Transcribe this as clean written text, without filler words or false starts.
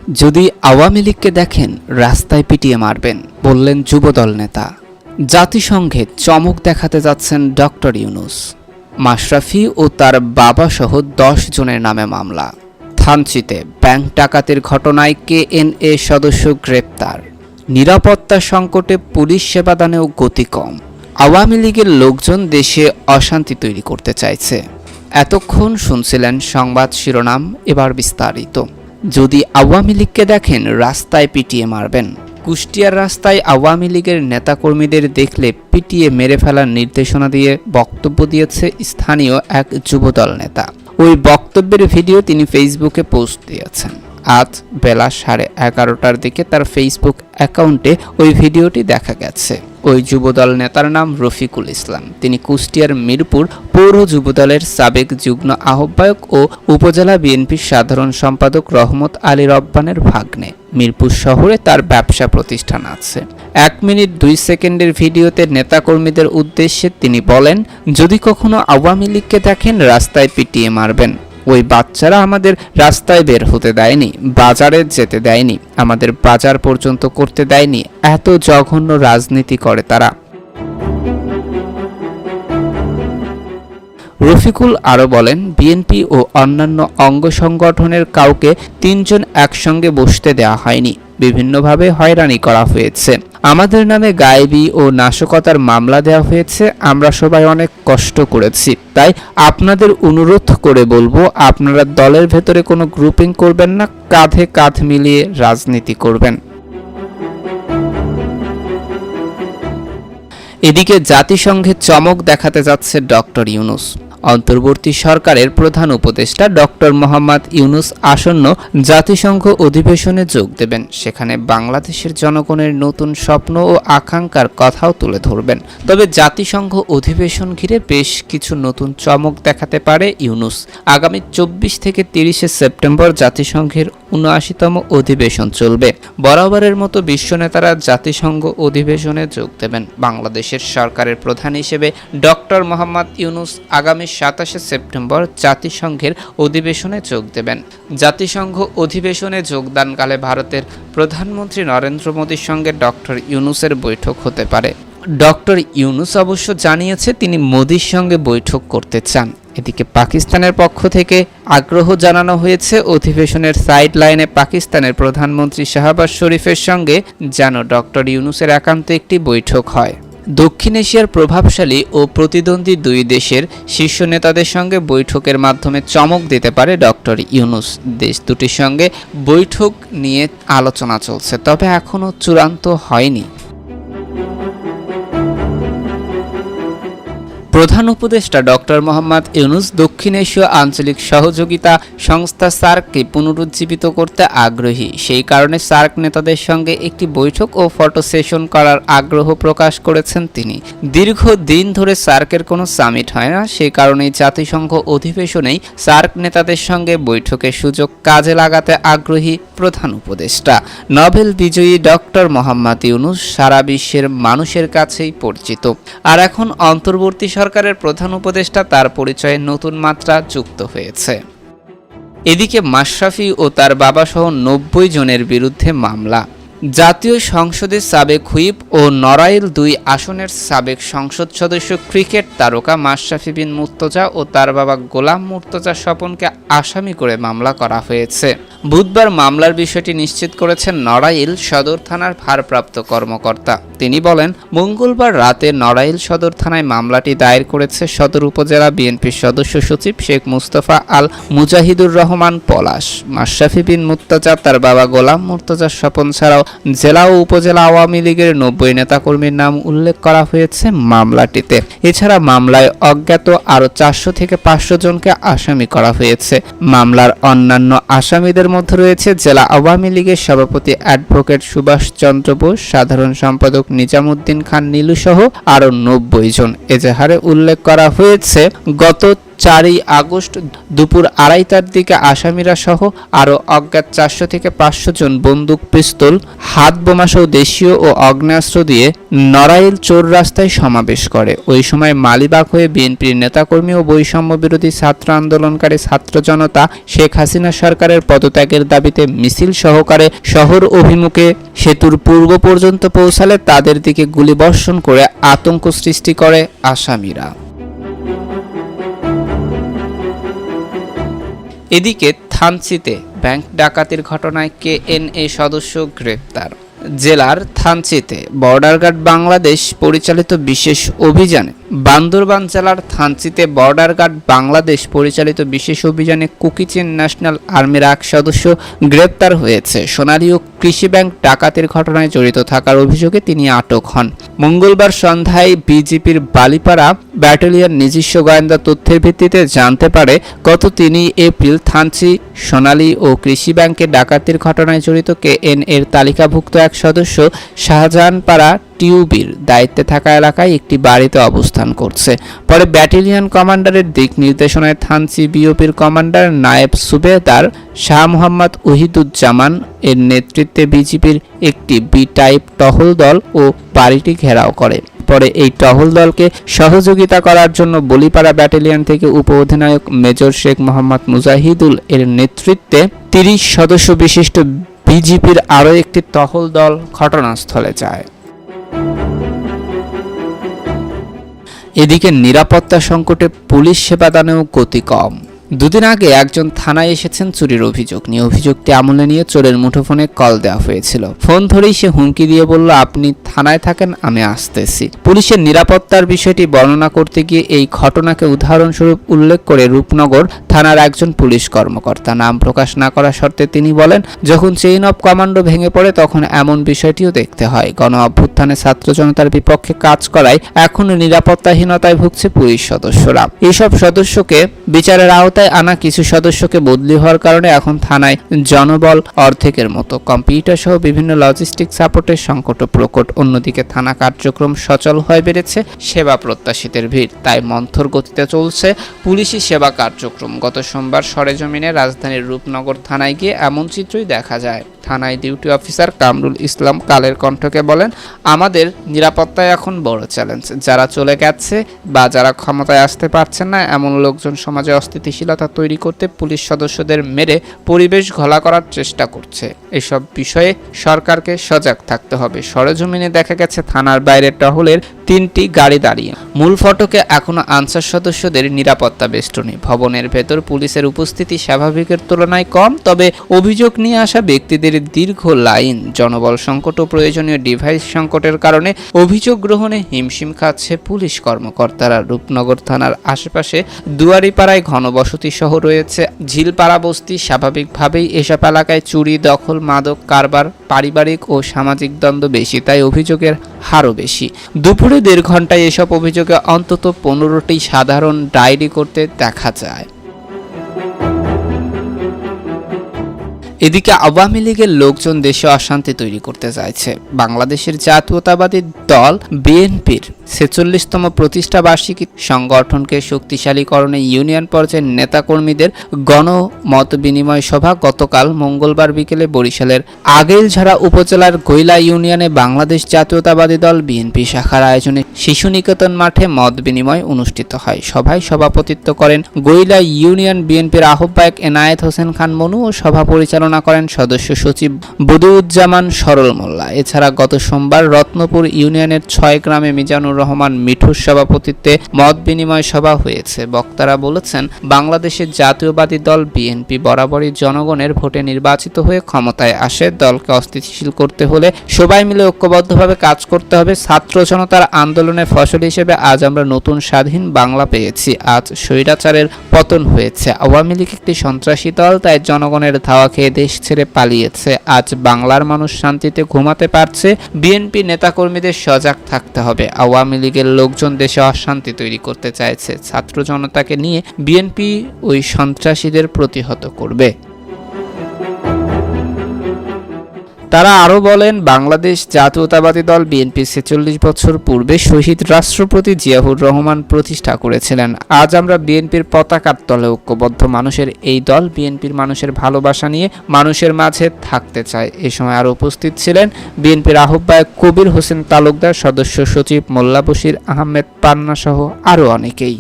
যদি আওয়ামী লীগকে দেখেন রাস্তায় পিটিয়ে মারবেন, বললেন যুবদল নেতা। জাতিসংঘে চমক দেখাতে যাচ্ছেন ডক্টর ইউনূস। মাশরাফি ও তার বাবা সহ 10 জনের নামে মামলা। থানচিতে ব্যাংক ডাকাতির ঘটনায় কেএনএ সদস্য গ্রেপ্তার। নিরাপত্তা সংকটে পুলিশ সেবাদানেও গতি কম। আওয়ামী লীগের লোকজন দেশে অশান্তি তৈরি করতে চাইছে। এতক্ষণ শুনছিলেন সংবাদ শিরোনাম, এবার বিস্তারিত। যদি আওয়ামী লীগকে দেখেন রাস্তায় পিটিয়ে মারবেন। কুষ্টিয়ার রাস্তায় আওয়ামী লীগের নেতাকর্মীদের দেখলে পিটিয়ে মেরে ফেলার নির্দেশনা দিয়ে বক্তব্য দিয়েছে স্থানীয় এক যুবদল নেতা। ওই বক্তব্যের ভিডিও তিনি ফেসবুকে পোস্ট দিয়েছেন। আজ বেলা 11:30টার দিকে তার ফেসবুক অ্যাকাউন্টে ওই ভিডিওটি দেখা গেছে। ওই যুবদল নেতার নাম রফিকুল ইসলাম। তিনি কুষ্টিয়ার মিরপুর পৌর যুবদলের সাবেক যুগ্ম আহ্বায়ক ও উপজেলা বিএনপির সাধারণ সম্পাদক রহমত আলী রব্বানের ভাগ্নে। মিরপুর শহরে তার ব্যবসা প্রতিষ্ঠান আছে। 1 মিনিট 2 সেকেন্ডের ভিডিওতে নেতাকর্মীদের উদ্দেশ্যে তিনি বলেন, যদি কখনো আওয়ামী লীগকে দেখেন রাস্তায় পিটিয়ে মারবেন। ওই বাচ্চারা আমাদের রাস্তায় বের হতে দেয়নি, বাজারে যেতে দেয়নি, আমাদের বাজার পর্যন্ত করতে দেয়নি। এত জঘন্য রাজনীতি করে তারা। রফিকুল আরও বলেন, বিএনপি ও অন্যান্য অঙ্গ সংগঠনের কাউকে 3 জন একসঙ্গে বসতে দেওয়া হয়নি, বিভিন্নভাবে হয়রানি করা হয়েছে। আমাদের নামে গায়েবী ও নাশকতার মামলা দেওয়া হয়েছে। আমরা সবাই অনেক কষ্ট করেছি। তাই আপনাদের অনুরোধ করে বলবো, আপনারা দলের ভেতরে কোনো গ্রুপিং করবেন না, কাঁধে কাঁধ মিলিয়ে রাজনীতি করবেন। এদিকে জাতিসংঘে চমক দেখাতে যাচ্ছে ডক্টর ইউনূস। অন্তর্বর্তী সরকারের প্রধান উপদেষ্টা ডক্টর মোহাম্মদ ইউনূস আসন্ন জাতিসংঘ অধিবেশনে যোগ দেবেন। সেখানে বাংলাদেশের জনগণের নতুন স্বপ্ন ও আকাঙ্ক্ষার কথাও তুলে ধরবেন। তবে জাতিসংঘ অধিবেশন ঘিরে বেশ কিছু নতুন চমক দেখাতে পারে ইউনূস। আগামী 24 থেকে 30 সেপ্টেম্বর জাতিসংঘের 79তম অধিবেশন চলবে। বরাবরের মতো বিশ্ব নেতারা জাতিসংঘ অধিবেশনে যোগ দেবেন। বাংলাদেশের সরকারের প্রধান হিসেবে ডক্টর মোহাম্মদ ইউনূস আগামী 27 সেপ্টেম্বর জাতিসংঘের অধিবেশনে যোগ দেবেন। জাতিসংঘ অধিবেশনে যোগদানকালে ভারতের প্রধানমন্ত্রী নরেন্দ্র মোদীর সঙ্গে ডক্টর ইউনূসের বৈঠক হতে পারে। ডক্টর ইউনূস অবশ্য জানিয়েছে তিনি মোদীর সঙ্গে বৈঠক করতে চান। এদিকে পাকিস্তানের পক্ষ থেকে আগ্রহ জানানো হয়েছে অধিবেশনের সাইড লাইনে পাকিস্তানের প্রধানমন্ত্রী শাহবাজ শরীফের সঙ্গে যেন ডক্টর ইউনূসের একান্ত একটি বৈঠক হয়। দক্ষিণ এশিয়ার প্রভাবশালী ও প্রতিদ্বন্দ্বী 2 দেশের শীর্ষ নেতাদের সঙ্গে বৈঠকের মাধ্যমে চমক দিতে পারে ডক্টর ইউনূস। দেশ দুটির সঙ্গে বৈঠক নিয়ে আলোচনা চলছে, তবে এখনও চূড়ান্ত হয়নি। প্রধান উপদেষ্টা ডক্টর মোহাম্মদ ইউনূস দক্ষিণ এশীয় আঞ্চলিক সহযোগিতা সংস্থা সার্ককে পুনরুজ্জীবিত করতে আগ্রহী। সেই কারণে সার্ক নেতাদের সঙ্গে একটি বৈঠক ও ফটো সেশন করার আগ্রহ প্রকাশ করেছেন তিনি। দীর্ঘদিন ধরে সার্কের কোনো সামিট হয় না, সেই কারণেই জাতিসংঘ অধিবেশনেই সার্ক নেতাদের সঙ্গে বৈঠকের সুযোগ কাজে লাগাতে আগ্রহী প্রধান উপদেষ্টা। নোবেল বিজয়ী ডক্টর মোহাম্মদ ইউনূস সারা বিশ্বের মানুষের কাছেই পরিচিত। আর এখন অন্তর্বর্তী সরকারের প্রধান উপদেষ্টা, তার পরিচয়ে নতুন মাত্রা যুক্ত হয়েছে। এদিকে মাশরাফি ও তার বাবা সহ 90 জনের বিরুদ্ধে মামলা। জাতীয় সংসদের সাবেক হুইপ ও নড়াইল 2 আসনের সাবেক সংসদ সদস্য ক্রিকেট তারকা মাশরাফি বিন মুর্তজা ও তার বাবা গোলাম মুর্তজা স্বপনকে আসামি করে মামলা করা হয়েছে। বুধবার মামলার বিষয়টি নিশ্চিত করেছেন নড়াইল সদর থানার ভারপ্রাপ্ত কর্মকর্তা। তিনি বলেন, মঙ্গলবার রাতে নড়াইল সদর থানায় মামলাটি দায়ের করেছে সদর উপজেলা বিএনপির সদস্য সচিব শেখ মুস্তফা আল মুজাহিদুর রহমান পলাশ। মাশরাফি বিন মুর্তজা, তার বাবা গোলাম মুর্তজা স্বপন ছাড়াও জেলা ও উপজেলা আওয়ামী লীগের 90 নেতাকর্মীর নাম উল্লেখ করা হয়েছে মামলাটিতে। এছাড়া মামলায় অজ্ঞাত আরও 400 থেকে 500 জনকে আসামি করা হয়েছে। মামলার অন্যান্য আসামিদের মধ্যে রয়েছে জেলা আওয়ামী লীগের সভাপতি অ্যাডভোকেট সুভাষ চন্দ্র বোস, সাধারণ সম্পাদক নিজামুদ্দিন খান নীলু সহ আরও 90 জন। এজাহারে উল্লেখ করা হয়েছে, গত 4ই আগস্ট দুপুর 2:30টার দিকে আসামিরা সহ আরও অজ্ঞাত 400 থেকে 500 জন বন্দুক, পিস্তল, হাত বোমাসহ দেশীয় ও আগ্নেয়াস্ত্র দিয়ে নড়াইল চৌরাস্তায় সমাবেশ করে। ওই সময় মালিবাগ হয়ে বিএনপির নেতাকর্মী ও বৈষম্য বিরোধী ছাত্র আন্দোলনকারী ছাত্র জনতা শেখ হাসিনা সরকারের পদত্যাগের দাবিতে মিছিল সহকারে শহর অভিমুখে সেতুর পূর্ব পর্যন্ত পৌঁছালে তাদের দিকে গুলিবর্ষণ করে আতঙ্ক সৃষ্টি করে আসামিরা। এদিকে থানচিতে ব্যাংক ডাকাতির ঘটনায় কেএনএ সদস্য গ্রেপ্তার। জেলার থানচিতে বর্ডার গার্ড বাংলাদেশ পরিচালিত বিশেষ অভিযানে বান্দরবান জেলার থানচিতে বর্ডার গার্ড বাংলাদেশ পরিচালিত বিশেষ অভিযানে কুকিচেন ন্যাশনাল আর্মির এক সদস্য গ্রেপ্তার হয়েছে। সোনালী ও কৃষি ব্যাংক ডাকাতির ঘটনায় জড়িত থাকার অভিযোগে তিনি আটক হন। মঙ্গলবার সন্ধ্যায় বিজিপির বালিপাড়া ব্যাটালিয়ন নিজস্ব গোয়েন্দা তথ্যের ভিত্তিতে জানতে পারে গত 3 এপ্রিল থানচি সোনালী ও কৃষি ব্যাংকে ডাকাতির ঘটনায় জড়িত কেএনএর তালিকাভুক্ত এক সদস্য শাহজাহানপাড়া টিউবির দায়িত্বে থাকা এলাকায় একটি বাড়িতে অবস্থান করছে। পরে ব্যাটালিয়ন কমান্ডারের দিক নির্দেশনায় থানচি বিওপির কমান্ডার নায়েব সুবেদার শাহ মোহাম্মদ ওহিদুজ্জামান এর নেতৃত্বে বিজিবির একটি বি টাইপ টহল দল ও বাড়িটি ঘেরাও করে। পরে এই টহল দলকে সহযোগিতা করার জন্য বলিপাড়া ব্যাটালিয়ন থেকে উপ অধিনায়ক মেজর শেখ মোহাম্মদ মুজাহিদুল এর নেতৃত্বে 30 সদস্য বিশিষ্ট বিজিবির আরও একটি টহল দল ঘটনাস্থলে যায়। এদিকে নিরাপত্তা সংকটে পুলিশ সেবাদানেও গতি কম। দুদিন আগে একজন থানায় এসেছেন চুরির অভিযোগ নিয়ে। অভিযোগটি আমলে নিয়ে চোরের মুঠোফোনে কল দেওয়া হয়েছিল। ফোন ধরেই সে হুমকি দিয়ে বলল, আপনি থানায় থাকেন, আমি আসতেছি। পুলিশের নিরাপত্তার বিষয়টি বর্ণনা করতে গিয়ে এই ঘটনাকে উদাহরণস্বরূপ উল্লেখ করে রূপনগর থানার একজন পুলিশ কর্মকর্তা নাম প্রকাশ না করা শর্তে তিনি বলেন, যখন চেইন অফ কমান্ডো ভেঙে পড়ে তখন এমন বিষয়টিও দেখতে হয়। গণ অভ্যুত্থানে ছাত্র জনতার বিপক্ষে কাজ করায় এখন নিরাপত্তাহীনতায় ভুগছে পুলিশ সদস্যরা। এইসব সদস্যকে বিচারের আওতায় আনা কিছু সদস্যকে বদলি হওয়ার কারণে এখন থানায় জনবল অর্ধেকের মতো। কম্পিউটার সহ বিভিন্ন লজিস্টিক সাপোর্টের সংকট প্রকট। অন্যদিকে থানা কার্যক্রম সচল হয়ে বেড়েছে সেবা প্রত্যাশীদের ভিড়। তাই মন্থর গতিতে চলছে পুলিশি সেবা কার্যক্রম। গত সোমবার সরেজমিনে রাজধানীর রূপনগর থানায় গিয়ে এমন চিত্রই দেখা যায়। থানায় ডিউটি অফিসার কামরুল ইসলাম কালের কণ্ঠকে বলেন, আমাদের নিরাপত্তায় এখন বড় চ্যালেঞ্জ। যারা চলে গেছে বা যারা ক্ষমতায় আসতে পারছেন না এমন লোকজন সমাজে অস্থিতিশীলতা তৈরি করতে পুলিশ সদস্যদের মেরে পরিবেশ ঘোলা করার চেষ্টা করছে। এসব বিষয়ে সরকারকে সজাগ থাকতে হবে। সরেজমিনে দেখা গেছে থানার বাইরে টহলের 3টি গাড়ি দাঁড়িয়ে। মূল ফটকে এখনো আনসার সদস্যদের নিরাপত্তা বেষ্টনী। ভবনের ভেতর পুলিশের উপস্থিতি স্বাভাবিকের তুলনায় কম, তবে অভিযোগ নিয়ে আসা ব্যক্তিদের দীর্ঘ লাইন, জনবল সংকট ও প্রয়োজনীয় ডিভাইস সংকটের কারণে অভিযোগ গ্রহণে হিমশিম খাচ্ছে পুলিশ কর্মকর্তারা। রূপনগর থানার আশেপাশে দুয়ারিপাড়ায় ঘনবসতি সহ রয়েছে ঝিলপাড়া বস্তি। স্বাভাবিকভাবেই এসব এলাকায় চুরি, দখল, মাদক কারবার, পারিবারিক ও সামাজিক দ্বন্দ্ব বেশি, তাই অভিযোগের হারও বেশি। দুপুরে 1.5 ঘন্টায় এসব অভিযোগে অন্তত 15টি সাধারণ ডায়েরি করতে দেখা যায়। এদিকে আওয়ামী লীগের লোকজন দেশে অশান্তি তৈরি করতে চাইছে। বাংলাদেশের জাতীয়তাবাদী দল বিএনপির 46তম প্রতিষ্ঠা বার্ষিকী সংগঠনকে শক্তিশালীকরণে ইউনিয়ন পর্যায়ের নেতাকর্মীদের গণমত বিনিময় সভা গতকাল মঙ্গলবার বিকেলে বরিশালের আগৈলঝাড়া উপজেলার গৈলা ইউনিয়নে বাংলাদেশ জাতীয়তাবাদী দল বিএনপি শাখার আয়োজনে শিশু নিকেতন মাঠে মত বিনিময় অনুষ্ঠিত হয়। সভায় সভাপতিত্ব করেন গৈলা ইউনিয়ন বিএনপির আহ্বায়ক এনায়েত হোসেন খান মনু ও সভা পরিচালনা করেন সদস্য সচিব বদিউজ্জামান সরল মোল্লা। এছাড়া গত সোমবার রত্নপুর ইউনিয়নের 6 গ্রামে মিজানুর রহমান মিঠুর সভাপতিত্বে মত বিনিময় সভা হয়েছে। বক্তারা বলেছেন, বাংলাদেশের জাতীয়বাদী দল বিএনপি বরাবরই জনগণের ভোটে নির্বাচিত হয়ে ক্ষমতায় আসে। দলকে অস্থিতিশীল করতে হলে সবাই মিলে ঐক্যবদ্ধভাবে কাজ করতে হবে। ছাত্র জনতার আন্দোলনের ফসল হিসেবে আজ আমরা নতুন স্বাধীন বাংলা পেয়েছি। আজ স্বৈরাচারের পতন হয়েছে। আওয়ামী লীগ একটি সন্ত্রাসী দল, তাই জনগণের ধাওয়া খেয়ে দেশ ছেড়ে পালিয়েছে। আজ বাংলার মানুষ শান্তিতে ঘুমাতে পারছে। বিএনপি নেতাকর্মীদের সজাগ থাকতে হবে। আওয়ামী লীগের লোকজন দেশে অশান্তি তৈরি করতে চাইছে। ছাত্র জনতাকে নিয়ে বিএনপি ওই সন্ত্রাসীদের প্রতিহত করবে। তারা আরও বলেন, বাংলাদেশ জাতীয়তাবাদী দল বিএনপি ৪৬ বছর পূর্বে শহীদ রাষ্ট্রপতি জিয়াউর রহমান প্রতিষ্ঠা করেছিলেন। আজ আমরা বিএনপির পতাকার তলে ঐক্যবদ্ধ মানুষের এই দল বিএনপির মানুষের ভালোবাসা নিয়ে মানুষের মাঝে থাকতে চায়। এ সময় আরও উপস্থিত ছিলেন বিএনপির আহ্বায়ক কবির হোসেন তালুকদার, সদস্য সচিব মোল্লা বশির আহমেদ পান্না সহ আরও অনেকেই।